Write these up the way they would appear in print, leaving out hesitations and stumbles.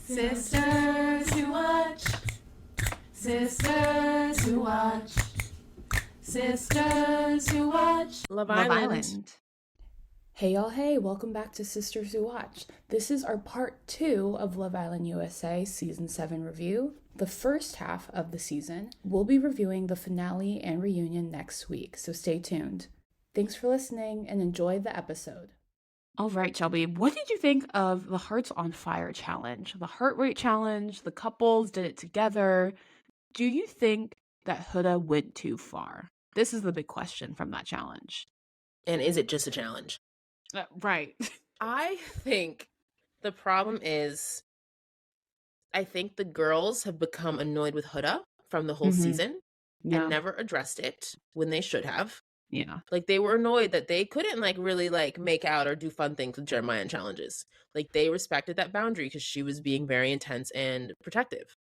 Sisters who watch. Sisters who watch. Sisters who watch. Love Island. Hey y'all, hey, welcome back to Sisters Who Watch. This is our part 2 of Love Island USA Season 7 review. The first half of the season, we'll be reviewing the finale and reunion next week, so stay tuned. Thanks for listening and enjoy the episode. All right, Shelby, what did you think of the Hearts on Fire challenge? The heart rate challenge, the couples did it together. Do you think that Huda went too far? This is the big question from that challenge. And is it just a challenge? Right. I think the problem is, I think the girls have become annoyed with Huda from the whole season and never addressed it when they should have. Yeah. Like, they were annoyed that they couldn't, really, make out or do fun things with Jeremiah in challenges. Like, they respected that boundary because she was being very intense and protective.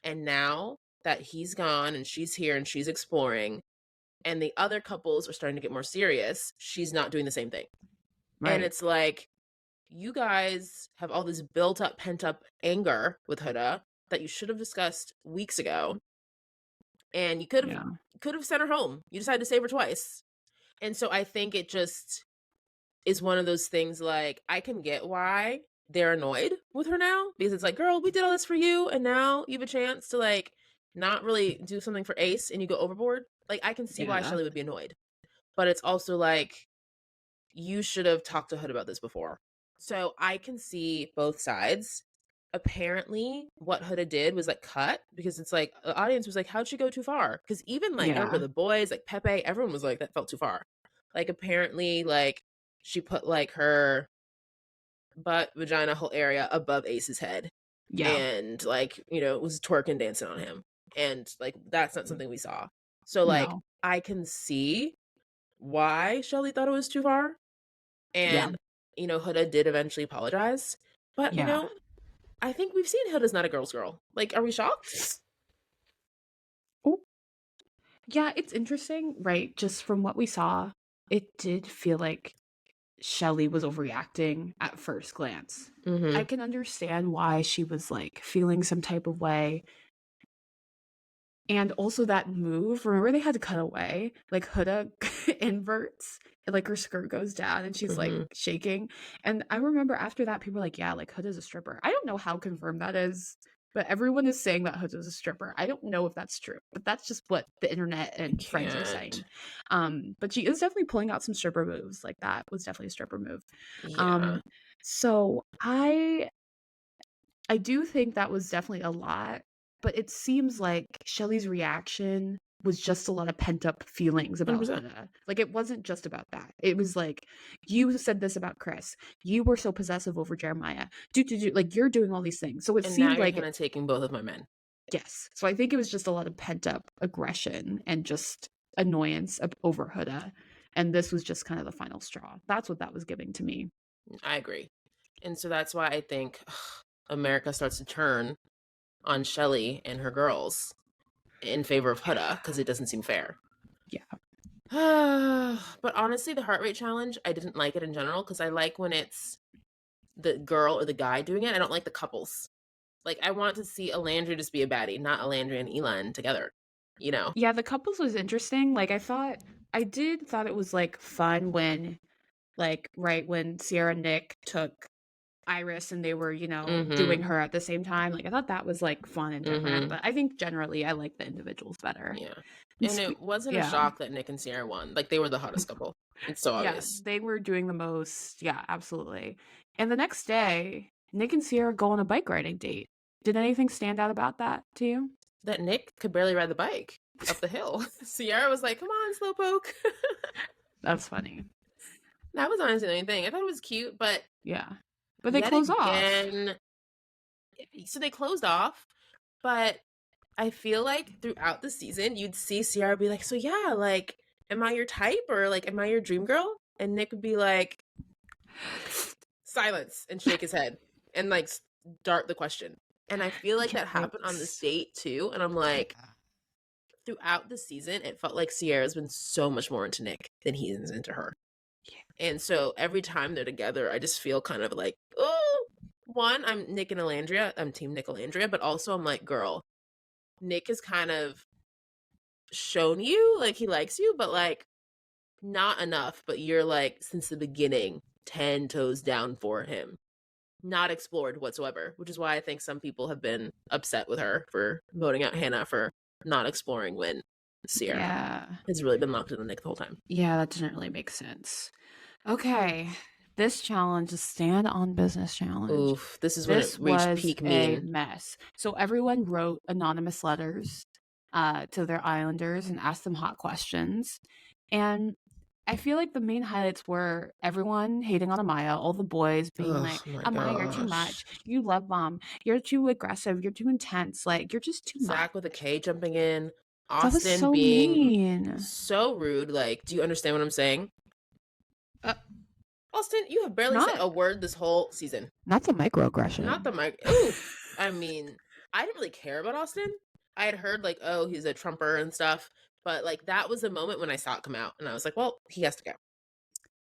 And now that he's gone and she's here and she's exploring and the other couples are starting to get more serious, she's not doing the same thing. Right. And it's like, you guys have all this built up, pent up anger with Huda that you should have discussed weeks ago. And you could have sent her home. You decided to save her twice. And so I think it just is one of those things, like, I can get why they're annoyed with her now, because it's like, girl, we did all this for you, and now you have a chance to, not really do something for Ace, and you go overboard. Like, I can see why Shelly would be annoyed. But it's also like, you should have talked to Hood about this before. So I can see both sides. Apparently, what Huda did was cut, because it's like the audience was like, how'd she go too far? Because even remember the boys, like Pepe, everyone was like, that felt too far. Apparently, she put her butt, vagina, whole area above Ace's head. Yeah. And was twerking, dancing on him. And that's not something we saw. So no. I can see why Shelly thought it was too far. And Huda did eventually apologize. But I think we've seen Huda's not a girl's girl. Are we shocked? Oh, yeah, it's interesting, right? Just from what we saw, it did feel like Shelly was overreacting at first glance. I can understand why she was feeling some type of way. And also that move, remember they had to cut away? Huda inverts and her skirt goes down and she's shaking. And I remember after that, people were like, yeah, Huda's a stripper. I don't know how confirmed that is, but everyone is saying that Huda's a stripper. I don't know if that's true, but that's just what the internet and friends are saying. But she is definitely pulling out some stripper moves. That was definitely a stripper move. Yeah. So I do think that was definitely a lot. But it seems like Shelly's reaction was just a lot of pent-up feelings about Huda. It wasn't just about that. It was you said this about Chris. You were so possessive over Jeremiah. You're doing all these things. So it seemed now you're kind of taking both of my men. Yes. So I think it was just a lot of pent-up aggression and just annoyance over Huda. And this was just kind of the final straw. That's what that was giving to me. I agree. And so that's why I think America starts to turn on Shelly and her girls in favor of Huda, because it doesn't seem fair. Yeah. But honestly, the heart rate challenge, I didn't like it in general, because I like when it's the girl or the guy doing it. I don't like the couples. I want to see Alandria just be a baddie, not Alandria and Elon together. Yeah, the couples was interesting. I thought it was fun when right when Cierra and Nick took Iris and they were doing her at the same time. I thought that was fun and different. But I think generally I like the individuals better. And it wasn't a shock that Nick and Cierra won. They were the hottest couple. It's so obvious. They were doing the most. Yeah, absolutely. And the next day, Nick and Cierra go on a bike riding date. Did anything stand out about that to you? That Nick could barely ride the bike up the hill. Cierra was like, come on, slowpoke. That's funny. That was honestly the only thing. I thought it was cute, but yeah. But they closed off. So they closed off, but I feel throughout the season, you'd see Cierra be like, so yeah, am I your type? Or am I your dream girl? And Nick would be like, silence, and shake his head and dart the question. And I feel that happened on this date too. And I'm throughout the season, it felt like Sierra's been so much more into Nick than he is into her. And so every time they're together, I just feel kind of oh, one, I'm Nick and Alandria. I'm team Nick Alandria, but also I'm like, girl, Nick has kind of shown you like he likes you, but like not enough. But you're like since the beginning 10 toes down for him, not explored whatsoever, which is why I think some people have been upset with her for voting out Hannah for not exploring when Cierra has really been locked in the Nick the whole time. Yeah, that doesn't really make sense. Okay, this challenge is stand on business challenge. Oof, this is when it reached peak mean. A mess. So everyone wrote anonymous letters to their islanders and asked them hot questions. And I feel like the main highlights were everyone hating on Amaya, all the boys being like, Amaya, you're too much. You love bomb. You're too aggressive. You're too intense. Like, you're just too much. Zach with a K jumping in. Austin so being mean. So rude. Like, do you understand what I'm saying? Austin, you have barely said a word this whole season. Not the microaggression. Not the mic. I mean, I didn't really care about Austin. I had heard like, oh, he's a Trumper and stuff. But like that was the moment when I saw it come out. And I was like, well, he has to go.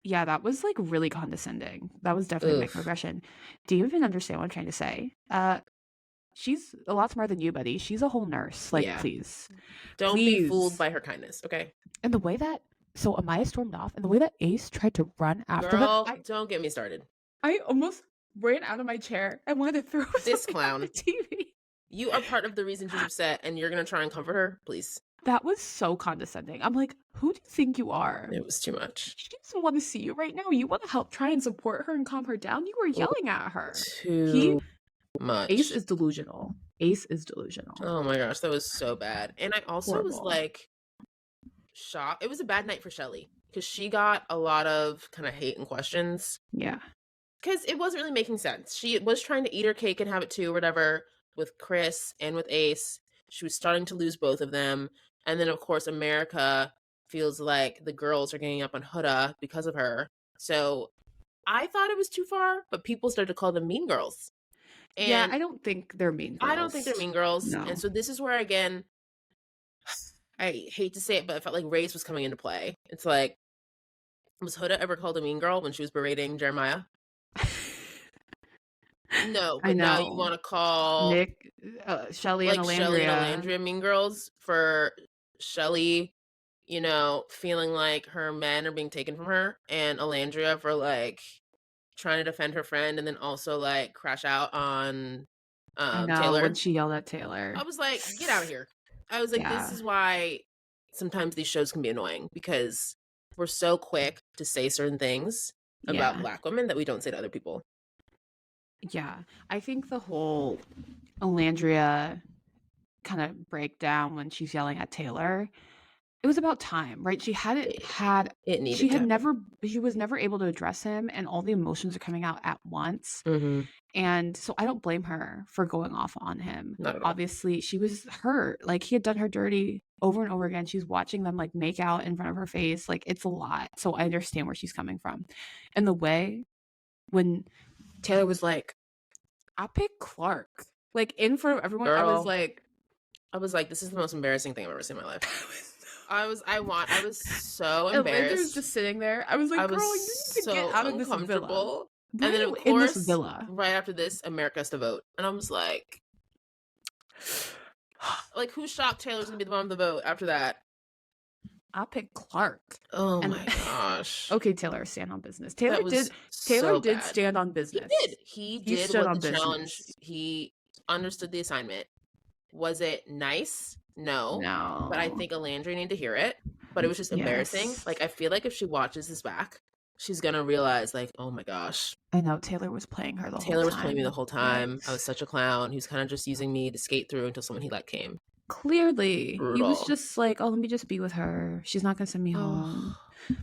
Yeah, that was like really condescending. That was definitely microaggression. Do you even understand what I'm trying to say? She's a lot smarter than you, buddy. She's a whole nurse. Like, please. Don't be fooled by her kindness, okay? And the way that Amaya stormed off and the way that Ace tried to run after her. Don't get me started. I almost ran out of my chair. I wanted to throw this clown on the TV. You are part of the reason she's upset and you're going to try and comfort her? Please. That was so condescending. I'm like, who do you think you are? It was too much. She doesn't want to see you right now. You want to help try and support her and calm her down. You were yelling at her. Too much. Ace is delusional. Oh my gosh, that was so bad. And I also was like shocked. It was a bad night for Shelly because she got a lot of kind of hate and questions. Yeah. Because it wasn't really making sense. She was trying to eat her cake and have it too, or whatever, with Chris and with Ace. She was starting to lose both of them. And then, of course, America feels like the girls are ganging up on Huda because of her. So I thought it was too far, but people started to call them mean girls. And yeah, I don't think they're mean girls. I don't think they're mean girls. No. And so this is where, again, I hate to say it, but I felt like race was coming into play. It's like, was Huda ever called a mean girl when she was berating Jeremiah? No, but now you want to call Nick, Shelly, and Alandria mean girls for Shelly, you know, feeling like her men are being taken from her, and Alandria for like trying to defend her friend and then also like crash out on Taylor when she yelled at Taylor. I was like, get out of here. I was like, this is why sometimes these shows can be annoying because we're so quick to say certain things about Black women that we don't say to other people. Yeah, I think the whole Alandria kind of breakdown when she's yelling at Taylor, it was about time, right? She hadn't had it needed. She was never able to address him, and all the emotions are coming out at once. Mm-hmm. And so I don't blame her for going off on him. Not at all. Obviously, she was hurt. Like he had done her dirty over and over again. She's watching them like make out in front of her face. Like it's a lot. So I understand where she's coming from. And the way when Taylor was like, I picked Clark. Like in front of everyone, Girl, I was like, this is the most embarrassing thing I've ever seen in my life. I was so embarrassed. And was just sitting there. I was like, girl, you need to get out of this villa. And then of course, right after this, America has to vote. And I was like who shocked Taylor's gonna be the one on the vote after that? I picked Clark. Oh my gosh. Okay, Taylor, stand on business. Taylor did stand on business. He did what the challenge. He understood the assignment. Was it nice? No. But I think Alandria needed to hear it. But it was just embarrassing. Like I feel like if she watches this back, she's gonna realize like, oh my gosh. I know Taylor was playing her the whole time. Taylor was playing me the whole time. Yes. I was such a clown. He was kind of just using me to skate through until someone he liked came. Clearly. Brutal. He was just like, oh, let me just be with her. She's not gonna send me home.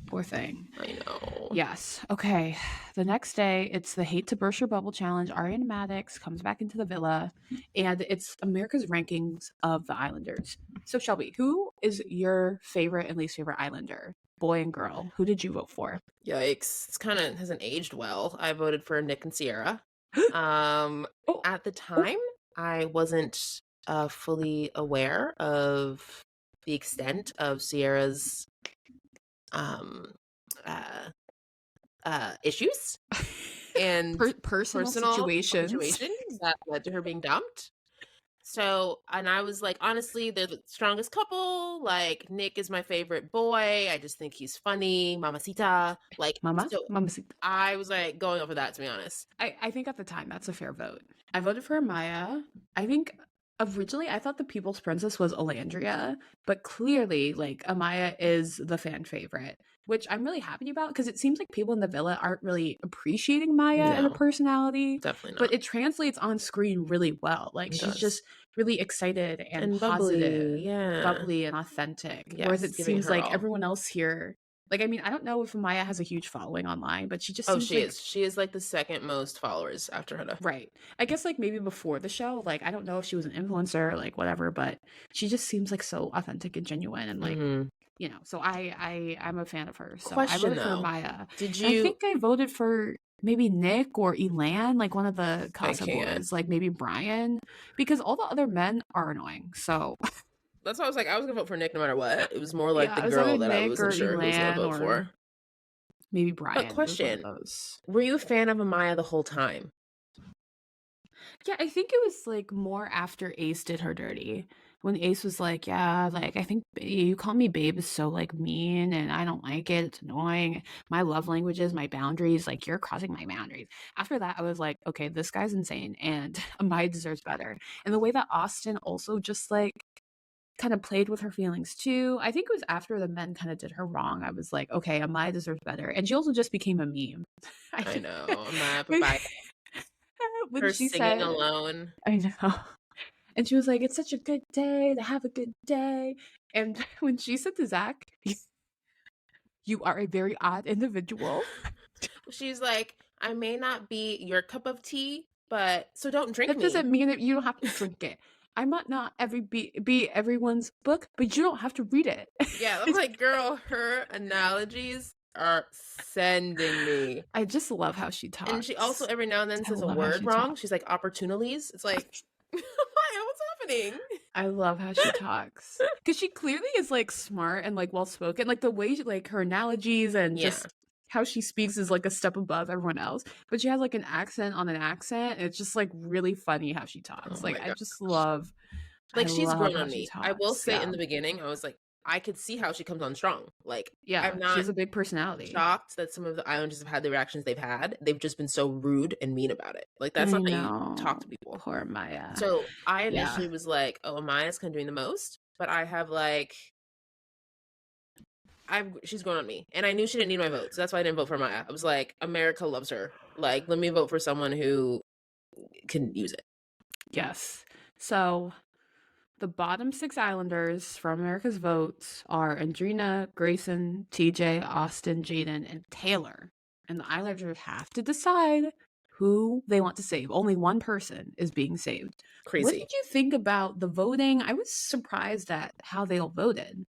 Poor thing. I know. Yes. Okay. The next day, it's the Hate to Burst Your Bubble Challenge. Ariana Madix comes back into the villa, and it's America's rankings of the Islanders. So, Shelby, who is your favorite and least favorite Islander? Boy and girl. Who did you vote for? Yikes. It's kind of hasn't aged well. I voted for Nick and Cierra. At the time, I wasn't fully aware of the extent of Cierra's issues. and personal situations that led to her being dumped. So, and I was like, honestly, they're the strongest couple. Like, Nick is my favorite boy. I just think he's funny. Mamacita. Like, so Mamacita. I was like going over that, to be honest. I think at the time that's a fair vote. I voted for Amaya. I think originally I thought the People's Princess was Alandria, but clearly, like, Amaya is the fan favorite, which I'm really happy about because it seems like people in the villa aren't really appreciating Maya as a personality. Definitely not. But it translates on screen really well. Like, she's just really excited and positive, bubbly and authentic. Yes, whereas it seems like everyone else here, like, I mean, I don't know if Maya has a huge following online, but she just seems she is like the second most followers after Huda. Right. I guess like maybe before the show, like I don't know if she was an influencer, like whatever, but she just seems like so authentic and genuine and like you know, so I'm a fan of her. So I voted for Maya. Did you I think I voted for maybe Nick or Elan, like one of the Casa boys, like maybe Brian, because all the other men are annoying. So that's why I was like, I was gonna vote for Nick no matter what. It was more like the girl that I wasn't sure who was gonna vote for. Maybe Brian. But question: were you a fan of Amaya the whole time? Yeah, I think it was like more after Ace did her dirty. When Ace was like, yeah, like, I think you call me babe is so like mean and I don't like it. It's annoying. My love languages, my boundaries, like you're crossing my boundaries. After that, I was like, okay, this guy's insane and Amaya deserves better. And the way that Austin also just like kind of played with her feelings too. I think it was after the men kind of did her wrong. I was like, okay, Amaya deserves better. And she also just became a meme. I know. Amaya, when her she singing said, alone. I know. And she was like, it's such a good day to have a good day. And when she said to Zach, you are a very odd individual. She's like, I may not be your cup of tea, but so don't drink that me. That doesn't mean that you don't have to drink it. I might not be everyone's book, but you don't have to read it. Yeah, I'm like, girl, her analogies are sending me. I just love how she talks. And she also every now and then says a word wrong. She's like, opportunities. It's like, what's happening? I love how she talks. Because she clearly is like smart and like well-spoken. Like the way she, like her analogies and just how she speaks is like a step above everyone else. But she has like an accent on an accent. It's just like really funny how she talks. Like I just love, like she's grown on me. I will say in the beginning, I was like, I could see how she comes on strong. Like, I'm not, she has a big personality. Shocked that some of the Islanders have had the reactions they've had. They've just been so rude and mean about it. Like that's not how you talk to people. Poor Maya. So I initially was like, oh, Maya's kind of doing the most, but I have like, she's grown on me, and I knew she didn't need my vote, so that's why I didn't vote for Maya. I was like, America loves her. Like, let me vote for someone who can use it. Yes. So the bottom 6 Islanders from America's votes are Andrina, Grayson, TJ, Austin, Jaden, and Taylor. And the Islanders have to decide who they want to save. Only one person is being saved. Crazy. What did you think about the voting? I was surprised at how they all voted.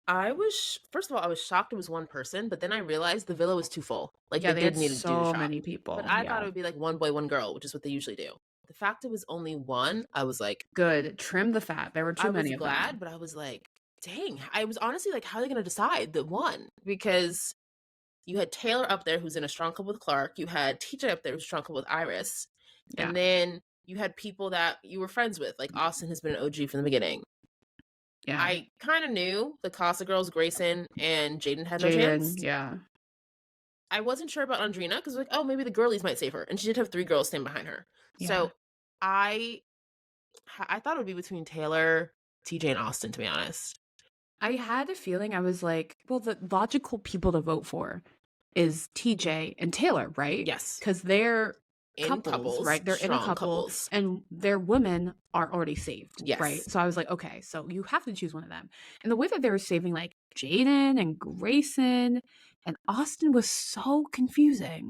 First of all, I was shocked it was one person, but then I realized the villa was too full. Like, they did need so many people. But I thought it would be like one boy, one girl, which is what they usually do. The fact it was only one, I was like, good. Trim the fat. There were too many of them. I was glad, but I was like, dang. I was honestly like, how are they going to decide the one? Because you had Taylor up there who's in a strong couple with Clark. You had TJ up there who's strong couple with Iris. Yeah. And then you had people that you were friends with. Like Austin has been an OG from the beginning. Yeah. I kind of knew the Casa girls, Grayson and Jaden had no chance. Yeah. I wasn't sure about Andrina because like, oh, maybe the girlies might save her. And she did have 3 girls stand behind her. Yeah. So I thought it would be between Taylor, TJ, and Austin, to be honest. I had a feeling. I was like, well, the logical people to vote for is TJ and Taylor, right? Yes. Because they're couples, right? They're in a couple, and their women are already saved, right? So I was like, okay, so you have to choose one of them. And the way that they were saving like Jaden and Grayson and Austin was so confusing.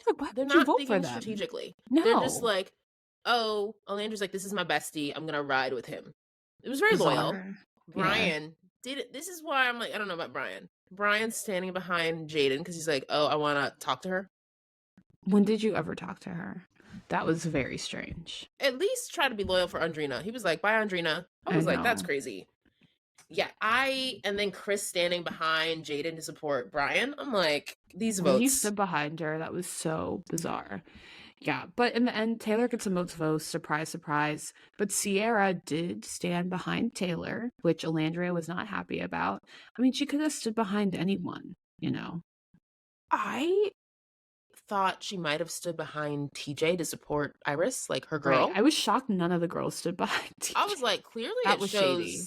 Like, why they're not not vote for them strategically? No, they're just like, oh, Alandra's like, this is my bestie. I'm gonna ride with him. It was very loyal. Brian did it. This is why I'm like, I don't know about Brian. Brian's standing behind Jaden because he's like, oh, I want to talk to her. When did you ever talk to her? That was very strange. At least try to be loyal for Andrina. He was like, bye, Andrina. I was like, that's crazy. Yeah, and then Chris standing behind Jaden to support Brian. I'm like, these When he votes. stood behind her, that was so bizarre. Yeah, but in the end, Taylor gets the most votes. Surprise, surprise. But Cierra did stand behind Taylor, which Alandria was not happy about. I mean, she could have stood behind anyone, you know. I thought she might have stood behind TJ to support Iris, like her girl. Right. I was shocked none of the girls stood behind TJ. I was like, clearly that it was shows shady.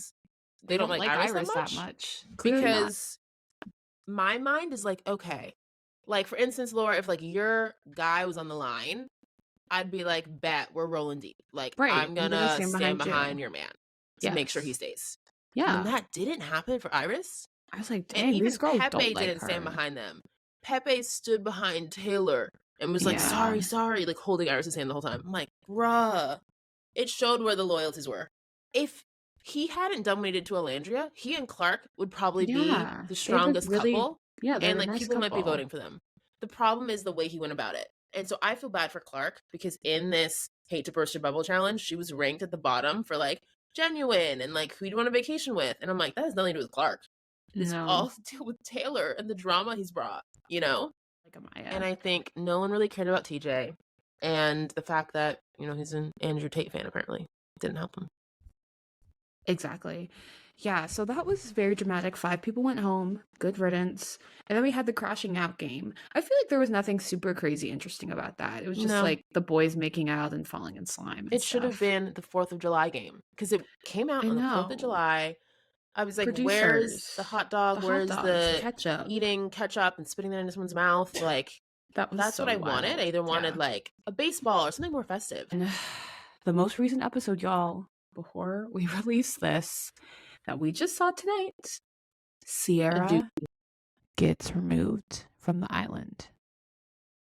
they don't like Iris that much. Because my mind is like, okay, like for instance, Laura, if like your guy was on the line, I'd be like, bet we're rolling deep. Like I'm gonna stand behind your man to make sure he stays. Yeah. And when that didn't happen for Iris, I was like, dang, and even these girls Pepe don't like didn't her. stand behind them. Pepe stood behind Taylor and was like, sorry, like holding Iris' hand the whole time. I'm like, bruh. It showed where the loyalties were. If he hadn't done what he did to Alandria, he and Clark would probably be the strongest couple. Yeah, and like people might be voting for them. The problem is the way he went about it. And so I feel bad for Clark because in this Hate to Burst Your Bubble challenge, she was ranked at the bottom for like genuine and like who you'd want a vacation with. And I'm like, that has nothing to do with Clark. It's all to do with Taylor and the drama he's brought, you know? Like Amaya. And I think no one really cared about TJ. And the fact that, you know, he's an Andrew Tate fan apparently didn't help him. Exactly. Yeah, so that was very dramatic. 5 people went home. Good riddance. And then we had the crashing out game. I feel like there was nothing super crazy interesting about that. It was just like the boys making out and falling in slime. It should have been the 4th of July game because it came out on the 4th of July. I was like, where's the hot dog? Where's the ketchup? Eating ketchup and spitting that into someone's mouth? Like, that's so what I wanted. I either wanted like a baseball or something more festive. And the most recent episode, y'all, before we release this, that we just saw tonight, Cierra gets removed from the island.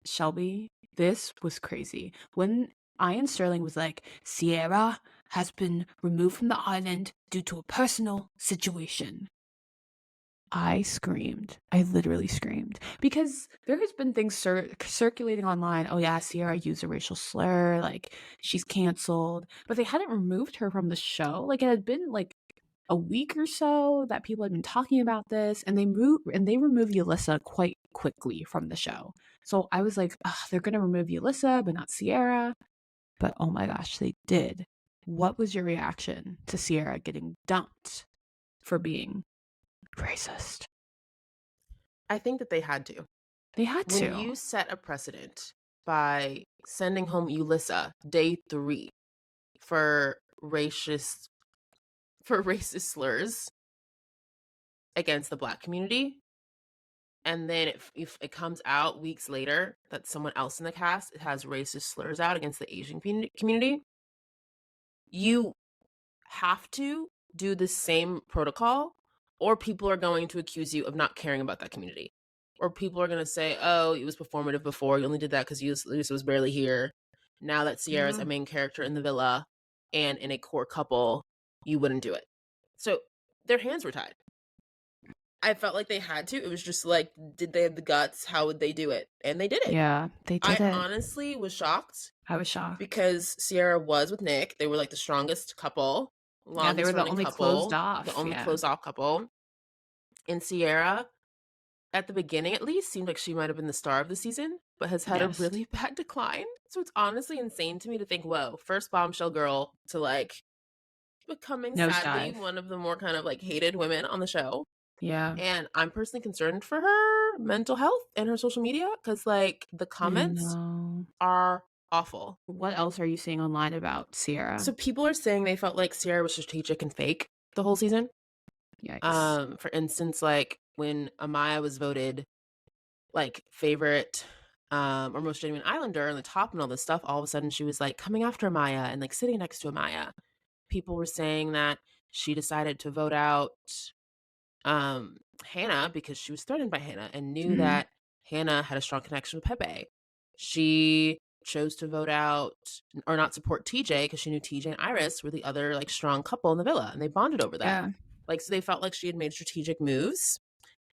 Shelby, this was crazy. When Ian Sterling was like, Cierra has been removed from the island due to a personal situation, I screamed. I literally screamed. Because there has been things circulating online. Oh yeah, Cierra used a racial slur. Like, she's canceled. But they hadn't removed her from the show. Like, it had been like a week or so that people had been talking about this. And they removed Yulissa quite quickly from the show. So I was like, they're going to remove Yulissa, but not Cierra. But oh my gosh, they did. What was your reaction to Cierra getting dumped for being racist? I think that they had to. They had to. When you set a precedent by sending home Yulissa day 3 for racist slurs against the Black community, and then if it comes out weeks later that someone else in the cast has racist slurs out against the Asian community, you have to do the same protocol, or people are going to accuse you of not caring about that community. Or people are going to say, oh, it was performative before. You only did that because Yulissa was barely here. Now that Cierra's a main character in the villa and in a core couple, you wouldn't do it. So their hands were tied. I felt like they had to. It was just like, did they have the guts? How would they do it? And they did it. Yeah, they did it. I honestly was shocked. I was shocked. Because Cierra was with Nick. They were like the strongest couple. Yeah, they were the only closed off. The only closed off couple. And Cierra, at the beginning at least, seemed like she might have been the star of the season, but has had a really bad decline. So it's honestly insane to me to think, whoa, first bombshell girl to like becoming sadly one of the more kind of like hated women on the show. Yeah. And I'm personally concerned for her mental health and her social media because like the comments are awful. What else are you seeing online about Cierra? So people are saying they felt like Cierra was strategic and fake the whole season. Yikes. For instance, like when Amaya was voted like favorite or most genuine islander on the top and all this stuff, all of a sudden she was like coming after Amaya and like sitting next to Amaya. People were saying that she decided to vote out Hannah because she was threatened by Hannah and knew that Hannah had a strong connection with Pepe. She chose to vote out or not support TJ because she knew TJ and Iris were the other like strong couple in the villa and they bonded over that. Yeah. Like, so they felt like she had made strategic moves.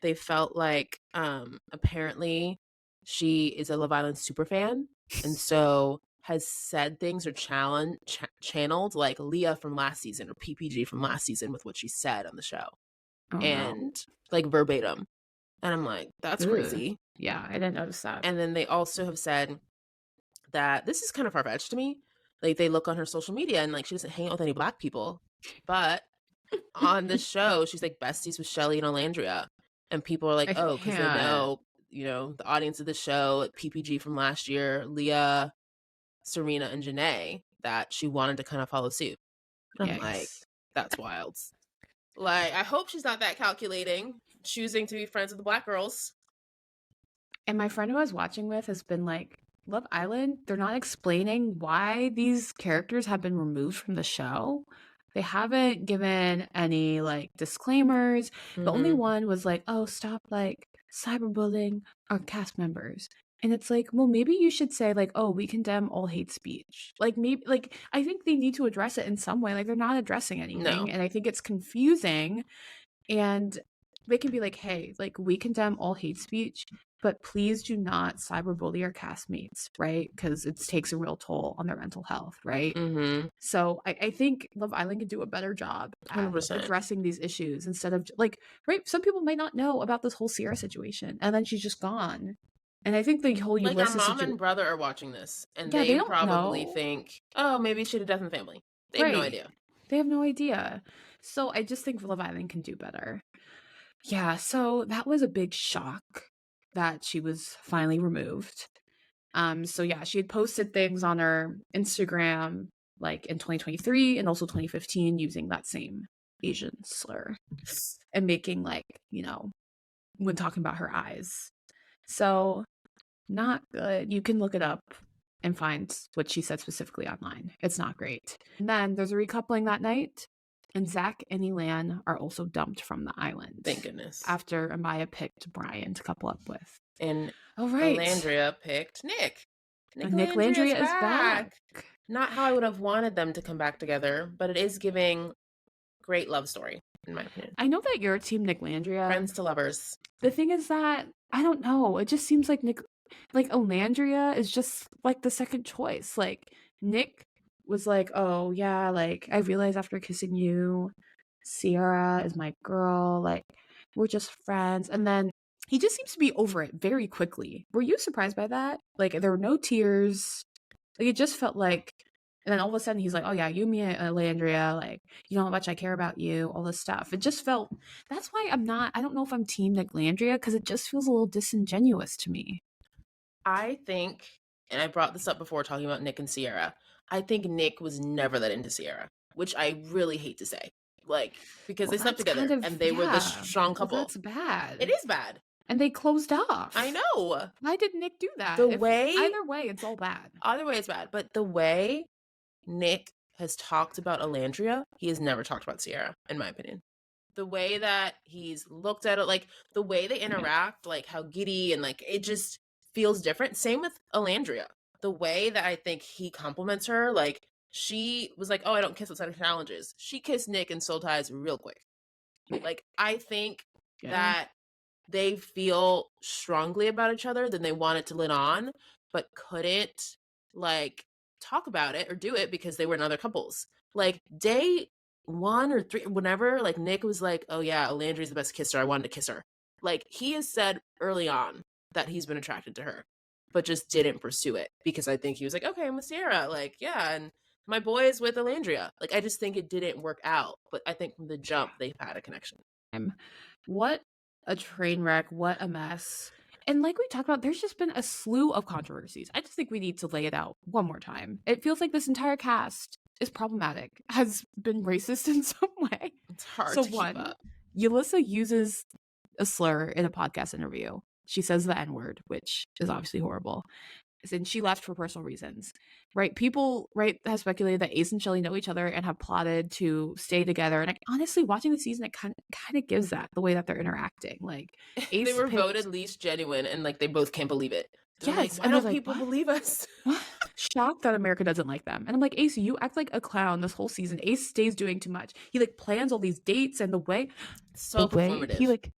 They felt like apparently she is a Love Island super fan. And so has said things or channeled like Leah from last season or PPG from last season with what she said on the show. Oh, and no. like verbatim. And I'm like, that's Ugh. crazy. Yeah, I didn't notice that. And then they also have said that this is kind of far-fetched to me. Like they look on her social media and like she doesn't hang out with any Black people. But on the show, she's like besties with Shelly and Olandria. And people are like, oh, because they know, the audience of the show, like PPG from last year, Leah, Serena, and Janae, that she wanted to kind of follow suit. And I'm like, that's wild. Like, I hope she's not that calculating, choosing to be friends with the Black girls. And my friend who I was watching with has been like, Love Island, they're not explaining why these characters have been removed from the show. They haven't given any like disclaimers. The only one was like, oh, stop like cyberbullying our cast members. And it's like, well, maybe you should say like, oh, we condemn all hate speech. Like maybe like I think they need to address it in some way. Like they're not addressing anything. No. And I think it's confusing. And they can be like, hey, like we condemn all hate speech, but please do not cyberbully our castmates, right? Because it takes a real toll on their mental health, right? Mm-hmm. So I think Love Island can do a better job at 100%. addressing these issues instead of like, right? Some people might not know about this whole Cierra situation, and then she's just gone. And I think the whole like Yulissa our mom and brother are watching this, and Yeah, they they don't probably know. think, oh, maybe she had a death in the family. They have no idea. They have no idea. So I just think Love Island can do better. Yeah, so that was a big shock that she was finally removed. So yeah, she had posted things on her Instagram like in 2023 and also 2015 using that same Asian slur and making like, when talking about her eyes. So not good. You can look it up and find what she said specifically online. It's not great. And then there's a recoupling that night. And Zach and Elan are also dumped from the island. Thank goodness. After Amaya picked Brian to couple up with. And right. Olandria picked Nick. Nick Landria is back. Not how I would have wanted them to come back together, but it is giving great love story, in my opinion. I know that you're Team Nick Landria. Friends to lovers. The thing is that, I don't know, it just seems like Olandria is just like the second choice. Like, Nick was like, oh yeah, like I realized after kissing you, Cierra is my girl, like we're just friends. And then he just seems to be over it very quickly. Were you surprised by that? Like there were no tears. Like it just felt like, and then all of a sudden he's like, oh yeah, you, me, Landria, like you know how much I care about you, all this stuff. It just felt, that's why I don't know if I'm Team Nick Landria, because it just feels a little disingenuous to me. I think, and I brought this up before talking about Nick and Cierra, I think Nick was never that into Cierra, which I really hate to say. Like, because they slept together and they were the strong couple. That's bad. It is bad. And they closed off. I know. Why did Nick do that? Either way, it's all bad. Either way, it's bad. But the way Nick has talked about Olandria, he has never talked about Cierra, in my opinion. The way that he's looked at it, like the way they interact, like how giddy and like it just feels different. Same with Olandria. The way that I think he compliments her, like she was like, oh, I don't kiss outside of challenges. She kissed Nick and soul ties real quick. Like, I think that they feel strongly about each other, then they wanted to lead on, but couldn't like talk about it or do it because they were in other couples. Like day 1 or 3, whenever like Nick was like, oh yeah, Olandria's the best kisser, I wanted to kiss her. Like he has said early on that he's been attracted to her, but just didn't pursue it because I think he was like, okay, I'm with Cierra, like yeah, and my boy is with Olandria. Like I just think it didn't work out, but I think from the jump they've had a connection. What a train wreck, what a mess. And like we talked about, there's just been a slew of controversies. I just think we need to lay it out one more time. It feels like this entire cast is problematic, has been racist in some way. It's hard to keep up. Yulissa uses a slur in a podcast interview. She says the N-word, which is obviously horrible. And she left for personal reasons, right? People, right, have speculated that Ace and Shelly know each other and have plotted to stay together. And honestly, watching the season, it kind of gives that, the way that they're interacting. Like, Ace they were voted least genuine, and like they both can't believe it. They're like, why don't people believe us? shocked that America doesn't like them. And I'm like, Ace, you act like a clown this whole season. Ace stays doing too much. He like plans all these dates, and the way performative. he like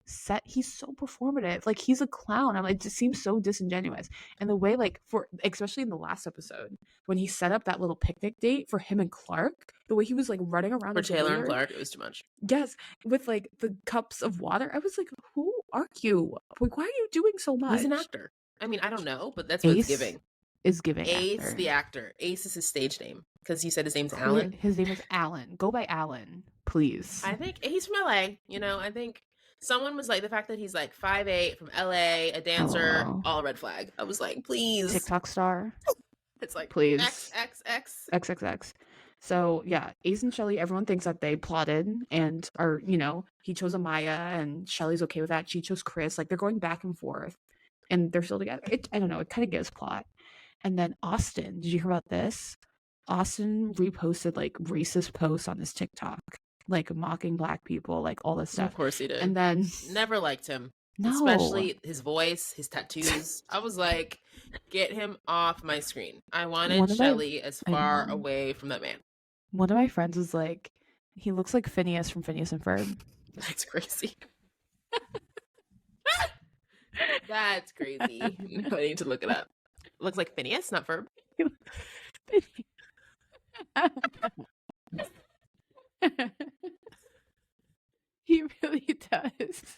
he's so performative. Like he's a clown. I'm like, it just seems so disingenuous. And the way like for especially in the last episode when he set up that little picnic date for him and Clark, the way he was like running around for Taylor and Clark, it was too much. Yes, with like the cups of water. I was like, who are you? Like, why are you doing so much? He's an actor. I mean, I don't know, but that's what it's giving. Is giving Ace, actor. the actor. Ace is his stage name because he said his name's Alan. His name is Alan. Go by Alan, please. I think he's from LA. You know, I think someone was like, the fact that he's like 5'8" from LA, a dancer, all red flag. I was like, please. TikTok star. It's like, please. XXX. So yeah, Ace and Shelly, everyone thinks that they plotted and are, you know, he chose Amaya and Shelly's okay with that. She chose Chris. Like they're going back and forth and they're still together. I don't know. It kind of gives plot. And then Austin, did you hear about this? Austin reposted like racist posts on his TikTok, like mocking Black people, like all this stuff. Of course he did. And then never liked him. No. Especially his voice, his tattoos. I was like, get him off my screen. I wanted Shelly as far away from that man. One of my friends was like, he looks like Phineas from Phineas and Ferb. That's crazy. That's crazy. I need to look it up. Looks like Phineas, not Ferb. He really does.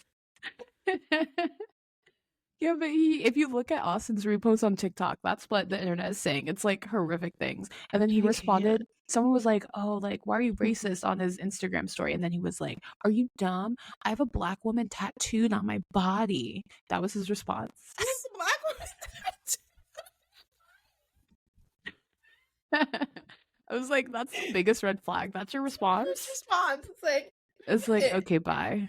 Yeah, but if you look at Austin's repost on TikTok, that's what the internet is saying. It's like horrific things. And then he responded, someone was like, oh, like, why are you racist on his Instagram story? And then he was like, are you dumb? I have a Black woman tattooed on my body. That was his response. There's a Black woman tattooed. I was like, that's the biggest red flag. That's your response? It's like, okay, bye.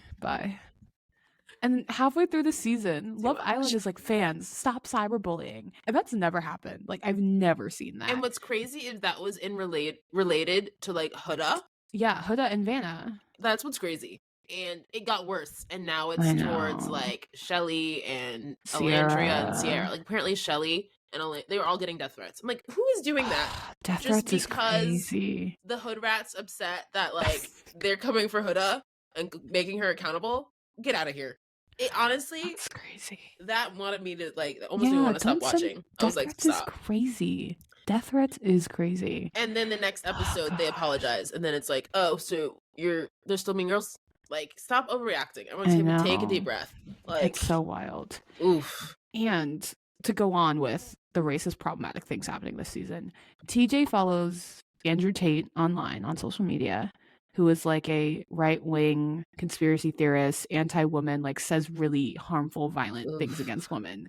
And halfway through the season, Love Island is like, fans, stop cyberbullying. And that's never happened. Like, I've never seen that. And what's crazy is that was related to like Huda. Yeah, Huda and Vanna. That's what's crazy. And it got worse. And now it's towards like Shelly and Alandria and Cierra. Like apparently Shelly and they were all getting death threats. I'm like, who is doing that? Death threats is crazy. The hood rat's upset that like they're coming for Huda and making her accountable. Get out of here. It honestly, that's crazy. That wanted me to like almost made me want to stop watching. I was like, stop. Is crazy. Death threats is crazy. And then the next episode, they apologize, and then it's like, oh, so they're still mean girls. Like, stop overreacting. I want to take a deep breath. Like, it's so wild. Oof. And to go on with the racist, problematic things happening this season, TJ follows Andrew Tate online on social media, who is like a right-wing conspiracy theorist, anti-woman, like says really harmful, violent things against women.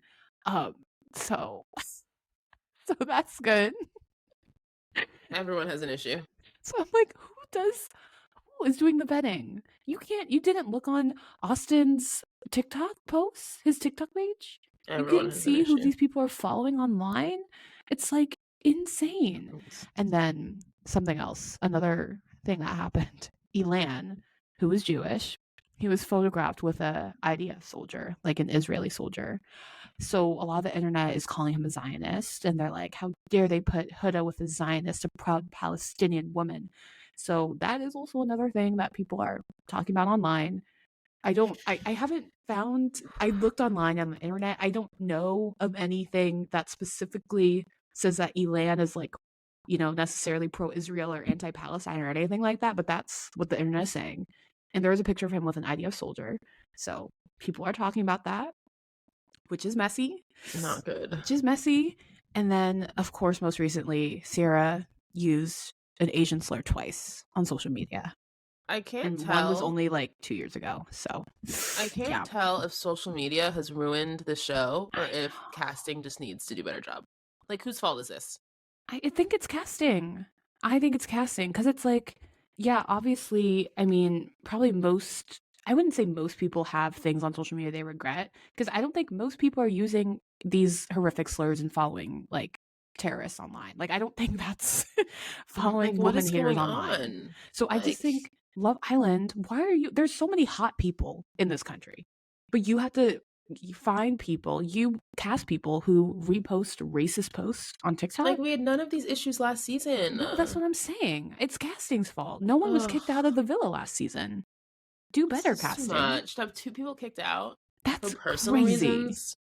So that's good. Everyone has an issue. So I'm like, who is doing the vetting? You didn't look on Austin's TikTok posts, his TikTok page? Everyone you didn't see who these people are following online? It's like insane. And then something else, another thing that happened. Elan, who was Jewish, he was photographed with a IDF soldier, like an Israeli soldier. So a lot of the internet is calling him a Zionist, and they're like, how dare they put Huda with a Zionist, a proud Palestinian woman. So that is also another thing that people are talking about online. I haven't found, I looked online on the internet, I don't know of anything that specifically says that Elan is like, you know, necessarily pro-Israel or anti-Palestine or anything like that, but that's what the internet is saying. And there was a picture of him with an IDF soldier. So people are talking about that, which is messy. Not good. Which is messy. And then, of course, most recently, Cierra used an Asian slur twice on social media. I can't tell. One was only like 2 years ago. So I can't tell if social media has ruined the show or if casting just needs to do a better job. Like, whose fault is this? I think it's casting. Because it's like, yeah, obviously, I mean, probably I wouldn't say most people have things on social media they regret, because I don't think most people are using these horrific slurs and following like terrorists online. Like, I don't think that's following women haters online. So I just think Love Island, there's so many hot people in this country, but you have to you find people, you cast people who repost racist posts on TikTok. Like, we had none of these issues last season. No, that's what I'm saying. It's casting's fault. No one was kicked out of the villa last season. Do better casting. Too much. To have 2 people kicked out That's for personal crazy. reasons.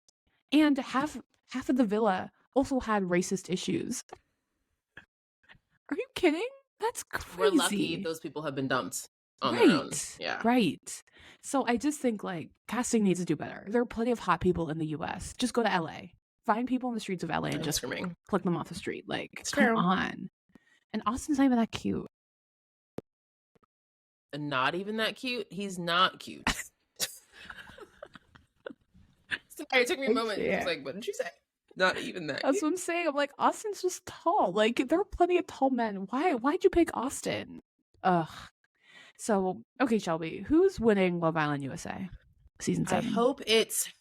And half of the villa also had racist issues. Are you kidding? That's crazy. We're lucky those people have been dumped on their own. Yeah. Right. So I just think like casting needs to do better. There are plenty of hot people in the US. Just go to LA. Find people in the streets of LA and just click them off the street. Like, come on. And Austin's not even that cute. Not even that cute? He's not cute. Sorry, it took me a moment. It's like, what did you say? Not even that. That's what I'm saying. I'm like, Austin's just tall. Like, there are plenty of tall men. Why'd you pick Austin? Ugh. So, okay, Shelby, who's winning Love Island USA season 7? I hope it's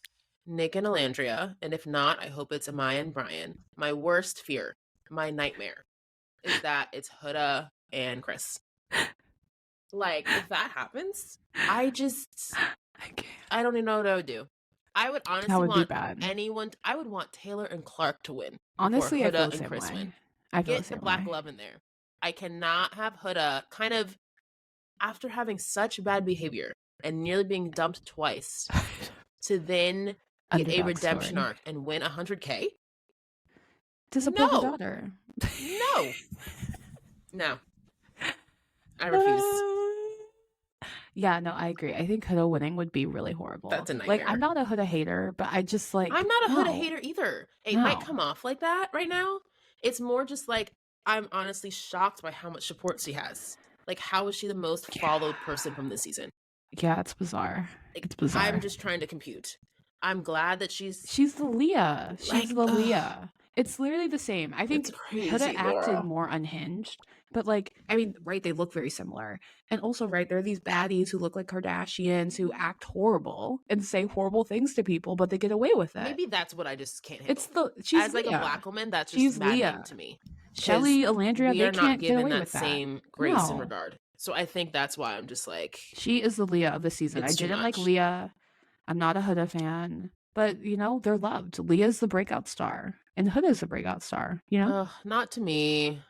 Nick and Alandria, and if not, I hope it's Amaya and Brian. My worst fear, my nightmare, is that it's Huda and Chris. Like, if that happens, I don't even know what I would do. I would honestly want anyone. I would want Taylor and Clark to win. Honestly, Huda I feel and the same Chris way. win. I feel Get the black love in there. I cannot have Huda kind of, after having such bad behavior and nearly being dumped twice, to then get a redemption arc and win 100K. To support the daughter. No. I refuse. Yeah, no, I agree. I think Huda winning would be really horrible. That's a nightmare. Like, I'm not a Huda hater, but I just like... I'm not a Huda hater either. It might come off like that right now. It's more just like, I'm honestly shocked by how much support she has. Like, how is she the most followed person from this season? Yeah, it's bizarre. Like, it's bizarre. I'm just trying to compute. I'm glad that she's the Leah. She's the Leah. It's literally the same. I think Huda acted more unhinged, but like, I mean, right, they look very similar. And also, right, there are these baddies who look like Kardashians who act horrible and say horrible things to people, but they get away with it. Maybe that's what I just can't handle. She's as like Leah. A black woman, that's just maddening to me. Shelly, Alandria, they can't get away with that. Same grace and regard. So I think that's why I'm just like, she is the Leah of the season. I didn't like Leah. I'm not a Huda fan. But, you know, they're loved. Leah's the breakout star. And Huda's the breakout star, you know? Not to me.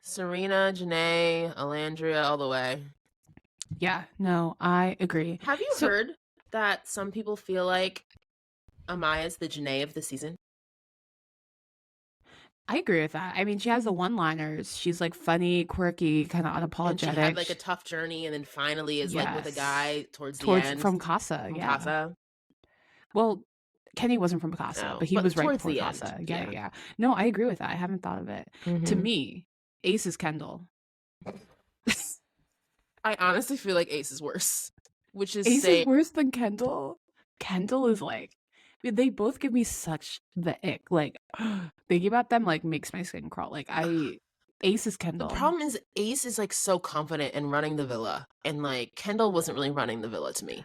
Serena, Janae, Alandria, all the way. Yeah, no, I agree. Have you heard that some people feel like Amaya's the Janae of the season? I agree with that. I mean, she has the one-liners. She's like funny, quirky, kind of unapologetic. And she had like a tough journey and then finally is like with a guy towards the end. From Casa, Casa. Well, Kenny wasn't from Casa, but he was right before Casa. Yeah. No, I agree with that. I haven't thought of it. Mm-hmm. To me, Ace is Kendall. I honestly feel like Ace is worse. Which is Ace is worse than Kendall? Kendall is like, they both give me such the ick. Like, thinking about them like makes my skin crawl. Like, Ace is Kendall. The problem is Ace is like so confident in running the villa, and like Kendall wasn't really running the villa to me.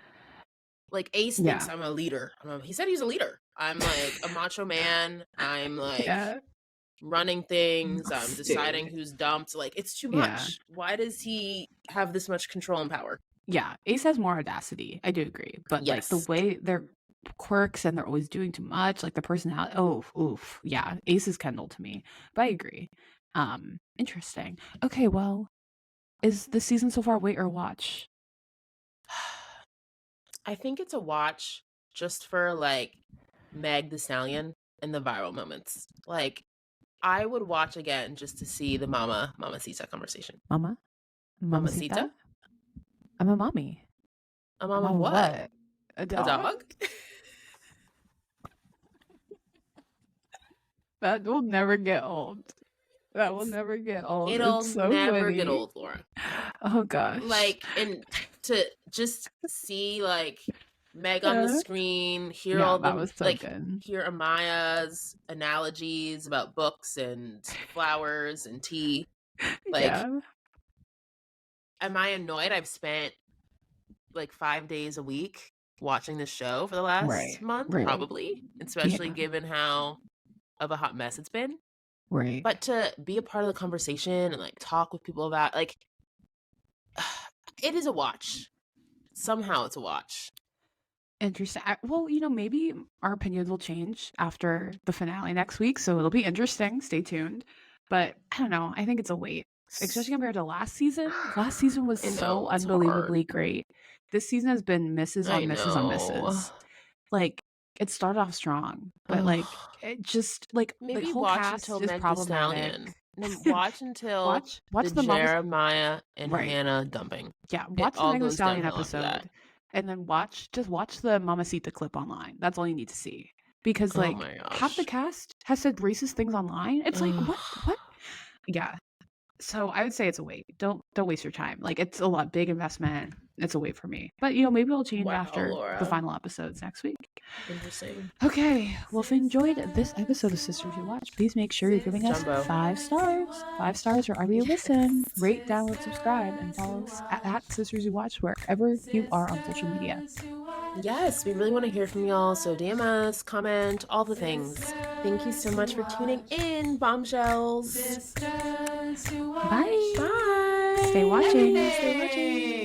Like, Ace thinks I'm a leader. He said he's a leader. I'm like a macho man. I'm like running things. I'm deciding who's dumped. Like, it's too much. Why does he have this much control and power? Yeah, Ace has more audacity. I do agree. But like the way they're quirks and they're always doing too much, like the personality. Yeah, Ace is Kendall to me. But I agree. Interesting. Okay, well, is the season so far wait or watch? I think it's a watch just for like Meg the Stallion and the viral moments. Like, I would watch again just to see the Mamacita conversation. Mamacita? I'm a mommy. A mama what? A dog? That will never get old. It'll never get old, Laura. Oh gosh. Like, and to just see like Meg on the screen, hear all the hear Amaya's analogies about books and flowers and tea. Like, am I annoyed? I've spent like 5 days a week watching this show for the last month, probably, especially given how of a hot mess it's been. Right. But to be a part of the conversation and like talk with people about, like, it is a watch. Somehow it's a watch. Interesting. Well, maybe our opinions will change after the finale next week, so it'll be interesting. Stay tuned. But I don't know. I think it's a wait, especially compared to last season. Last season was so unbelievably great. This season has been misses on misses on misses. Like, it started off strong, but like it just like maybe the whole watch cast until is Meg problematic. Thee Stallion. Watch until watch the Mama Jeremiah and Hannah dumping. Yeah, watch the Meg Thee Stallion episode, that. and then watch the Mamacita clip online. That's all you need to see, because like half the cast has said racist things online. It's like what? Yeah. So I would say it's a wait. Don't waste your time. Like, it's a big investment. It's a wait for me. But maybe it'll change after the final episodes next week. Interesting. Okay. Well, if you enjoyed this episode of Sisters Who Watch, please make sure you're giving us 5 stars. 5 stars wherever you listen. Rate, download, subscribe, and follow us at Sisters Who Watch wherever you are on social media. Yes, we really want to hear from y'all. So DM us, comment, all the things. Thank you so much for tuning in, bombshells. Bye. Bye. Stay watching. Stay watching.